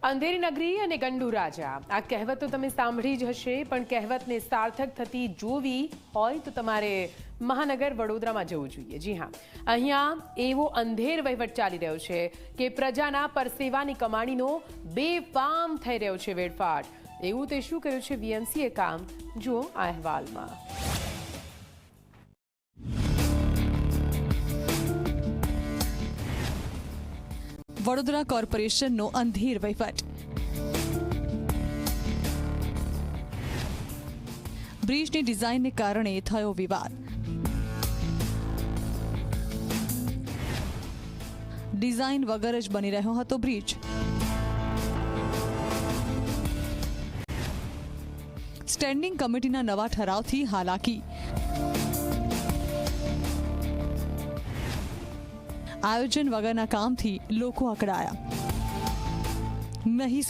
અંધેરી નગરી અને ગંડુ રાજા આ કહેવત તો તમે સાંભળી જ હશે, પણ કહેવતને સાર્થક થતી જોવી હોય તો તમારે મહાનગર વડોદરામાં જવું જોઈએ। જી હા, અહીંયા એવો અંધેર વહીવટ ચાલી રહ્યો છે કે પ્રજાના પરસેવાની કમાણીનો બેફામ થઈ રહ્યો છે વેડફાટ। એવું તે શું કર્યું છે વીએમસીએ કામ, જુઓ આ અહેવાલમાં। વડોદરા કોર્પોરેશનનો અંધેર વહીવટ। બ્રિજની ડિઝાઇનને કારણે થયો વિવાદ। ડિઝાઇન વગર જ બની રહ્યો હતો બ્રિજ। સ્ટેન્ડિંગ કમિટીના નવા ઠરાવથી હાલાકી। આયોજન વગરના કામથી લોકો અકળાયા। નહીં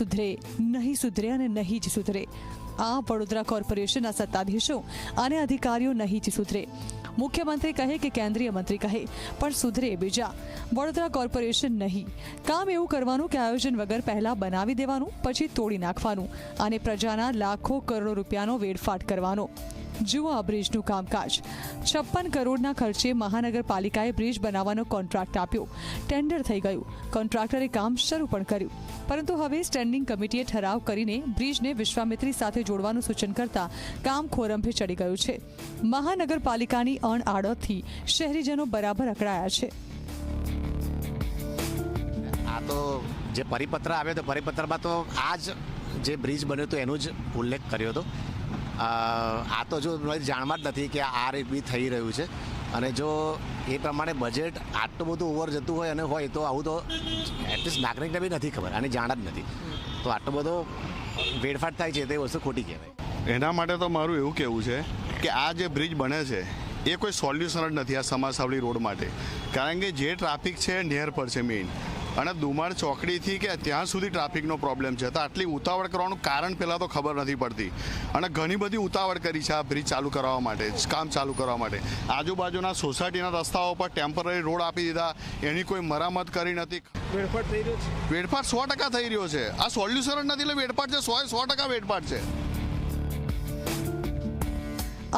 સુધરે અને નહીં જ સુધરે। આ વડોદરા કોર્પોરેશનના સત્તાધીશો અને અધિકારીઓ નહીં જ સુધરે। મુખ્યમંત્રી કહે કે કેન્દ્રીય મંત્રી કહે, પણ સુધરે બીજા, વડોદરા કોર્પોરેશન નહીં। કામ એવું કરવાનું કે આયોજન વગર પહેલા બનાવી દેવાનું, પછી તોડી નાખવાનું અને પ્રજાના લાખો કરોડો રૂપિયાનો વેડફાટ કરવાનો। જુઓ આ બ્રિજનું કામકાજ। 56 કરોડના ખર્ચે મહાનગરપાલિકાએ બ્રિજ બનાવવાનો કોન્ટ્રાક્ટ આપ્યો। ટેન્ડર થઈ ગયું, કોન્ટ્રાક્ટરે કામ શરૂ પણ કર્યું, પરંતુ હવે સ્ટેન્ડિંગ કમિટીએ ઠરાવ કરીને બ્રિજને વિશ્વામિત્રી સાથે જોડવાનું સૂચન કરતા કામ ખોરંભે ચડી ગયું છે। મહાનગરપાલિકાની અણઆડતથી શહેરીજનો બરાબર અકળાયા છે। આ તો જે પરિપત્ર આવ્યો તો પરિપત્રમાં તો આ જ જે બ્રિજ બન્યો હતો એનો જ ઉલ્લેખ કર્યો હતો। આ તો જો જાણવા જ નથી કે આ રીત બી થઈ રહ્યું છે, અને જો એ પ્રમાણે બજેટ આટલું બધું ઓવર જતું હોય અને હોય તો આવું તો એટલીસ્ટ નાગરિકને બી નથી ખબર, આની જાણ જ નથી, તો આટલો બધો વેડફાટ થાય છે તે વસ્તુ ખોટી કહેવાય। એના માટે તો મારું એવું કહેવું છે કે આ જે બ્રિજ બને છે એ કોઈ સોલ્યુશન જ નથી આ સમાસાવલી રોડ માટે, કારણ કે જે ટ્રાફિક છે નેર પર છે મેઇન, અને દુમાળ ચોકડીથી કે ત્યાં સુધી ટ્રાફિકનો પ્રોબ્લેમ છે। તો આટલી ઉતાવળ કરવાનું કારણ પહેલાં તો ખબર નથી પડતી, અને ઘણી બધી ઉતાવળ કરી છે આ બ્રિજ ચાલુ કરવા માટે, કામ ચાલુ કરવા માટે। આજુબાજુના સોસાયટીના રસ્તાઓ પર ટેમ્પરરી રોડ આપી દીધા, એની કોઈ મરામત કરી નથી। વેડફાટ થઈ રહ્યો છે, વેડફાટ 100% થઈ રહ્યો છે। આ સોલ્યુશન જ નથી, એટલે વેડફાટ છે 100% વેડફાટ છે।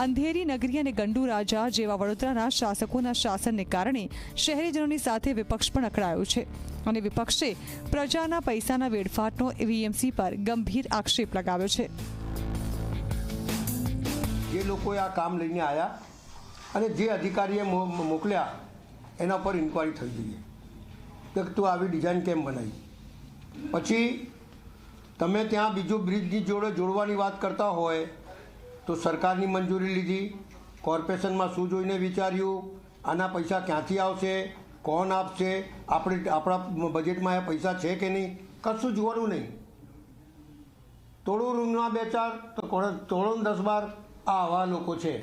અંધેરી નગરી અને ગંડુ રાજા જેવા વડોદરાના શાસકોના શાસનને કારણે શહેરીજનોની સાથે વિપક્ષ પણ અકળાયો છે, અને વિપક્ષે પ્રજાના પૈસાના વેડફાટનો વીએમસી પર ગંભીર આક્ષેપ લગાવ્યો છે। જે લોકોએ આ કામ લઈને આવ્યા અને જે અધિકારીએ મોકલ્યા એના પર ઇન્કવાયરી થઈ જોઈએ કે તું આવી ડિઝાઇન કેમ બનાવી। પછી તમે ત્યાં બીજું બ્રિજની જોડે જોડવાની વાત કરતા હોય તો સરકારની મંજૂરી લીધી, કોર્પોરેશનમાં શું જોઈને વિચાર્યું, આના પૈસા ક્યાંથી આવશે, કોણ આપશે, આપણા બજેટમાં એ પૈસા છે કે નહીં, કશું જોવાનું નહીં। તોડું રૂમના 2-4 તો તોડું 10-12, આવા લોકો છે।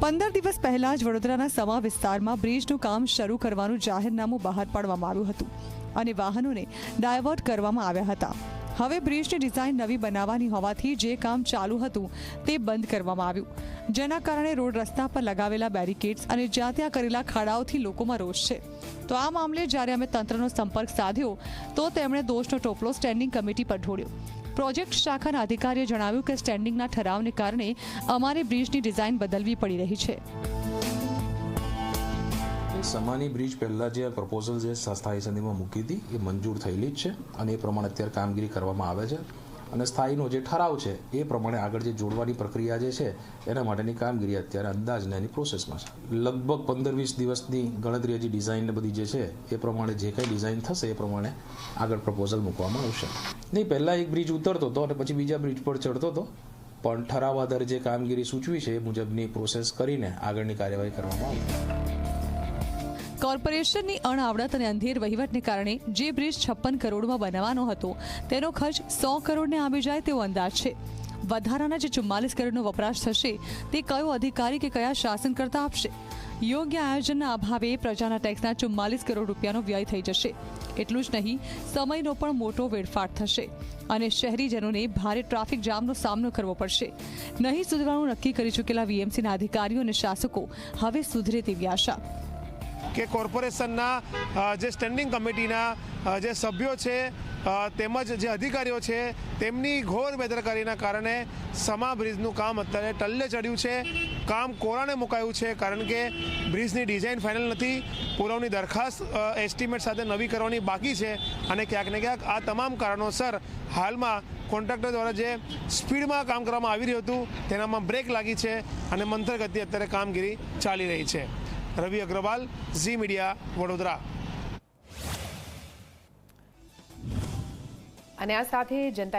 15 દિવસ પહેલા જ વડોદરાના સમા વિસ્તારમાં બ્રિજનું કામ શરૂ કરવાનું જાહેરનામું બહાર પાડવામાં આવ્યું હતું, અને વાહનોને ડાયવર્ટ કરવામાં આવ્યા હતા। હવે બ્રિજની ડિઝાઇન નવી બનાવવાની હોવાથી જે કામ ચાલુ હતું તે બંધ કરવામાં આવ્યું, જેના કારણે રોડ રસ્તા પર લગાવેલા બેરિકેડ્સ અને જ્યાં ત્યાં કરેલા ખાડાઓથી લોકોમાં રોષ છે। તો આ મામલે જ્યારે અમે તંત્રનો સંપર્ક સાધ્યો તો તેમણે દોષનો ટોપલો સ્ટેન્ડિંગ કમિટી પર ઢોળ્યો। પ્રોજેક્ટ શાખાના અધિકારીએ જણાવ્યું કે સ્ટેન્ડિંગના ઠરાવને કારણે અમારે બ્રિજની ડિઝાઇન બદલવી પડી રહી છે। સમાની બ્રિજ પહેલાં જે પ્રપોઝલ જે સ્થાયી સમિતિમાં મૂકી હતી એ મંજૂર થયેલી જ છે, અને એ પ્રમાણે અત્યારે કામગીરી કરવામાં આવે છે, અને સ્થાયીનો જે ઠરાવ છે એ પ્રમાણે આગળ જે જોડવાની પ્રક્રિયા જે છે એના માટેની કામગીરી અત્યારે અંદાજને એની પ્રોસેસમાં છે। લગભગ 15-20 દિવસની ગણતરી હજી ડિઝાઇન બધી જે છે એ પ્રમાણે જે કંઈ ડિઝાઇન થશે એ પ્રમાણે આગળ પ્રપોઝલ મૂકવામાં આવશે। નહીં, પહેલાં એક બ્રિજ ઉતરતો હતો અને પછી બીજા બ્રિજ પર ચડતો હતો, પણ ઠરાવ આધારે જે કામગીરી સૂચવી છે એ મુજબની પ્રોસેસ કરીને આગળની કાર્યવાહી કરવામાં આવશે। કોર્પોરેશનની અણઆવડત અને અંધેર વહીવટને કારણે જે બ્રિજ 56 કરોડમાં બનાવવાનો હતો તેનો ખર્ચ 100 કરોડને આવી જાય તેવો અંદાજ છે। વધારાના જે 44 કરોડનો વપરાશ થશે તે કયો અધિકારી કે કયા શાસનકર્તા આપશે? યોગ્ય આયોજનના અભાવે પ્રજાના ટેક્સના 44 કરોડ રૂપિયાનો વ્યય થઈ જશે। એટલું જ નહીં, સમયનો પણ મોટો વેડફાટ થશે અને શહેરીજનોને ભારે ટ્રાફિક જામનો સામનો કરવો પડશે। નહીં સુધરવાનું નક્કી કરી ચૂકેલા વીએમસીના અધિકારીઓ અને શાસકો હવે સુધરે તેવી આશા। કે કોર્પોરેશનના જે સ્ટેન્ડિંગ કમિટીના જે સભ્યો છે તેમજ જે અધિકારીઓ છે તેમની ઘોર બેદરકારીના કારણે સમા બ્રિજનું કામ અત્યારે ટલ્લે ચડ્યું છે. કામ કોરાને મુકાયું છે કારણ કે બ્રિજની ડિઝાઇન ફાઇનલ નથી. પુરવણી દરખાસ્ત એસ્ટિમેટ સાથે નવી કરવાની બાકી છે અને ક્યાંક ને ક્યાંક આ તમામ કારણોસર હાલમાં કોન્ટ્રાક્ટર દ્વારા જે સ્પીડમાં કામ કરવામાં આવી રહ્યું હતું તેનામાં બ્રેક લાગી છે અને મંથર ગતિ અત્યારે કામગીરી ચાલી રહી છે. રવિ અગ્રવાલ, ઝી મીડિયા, વડોદરા. અને આ સાથે જનતા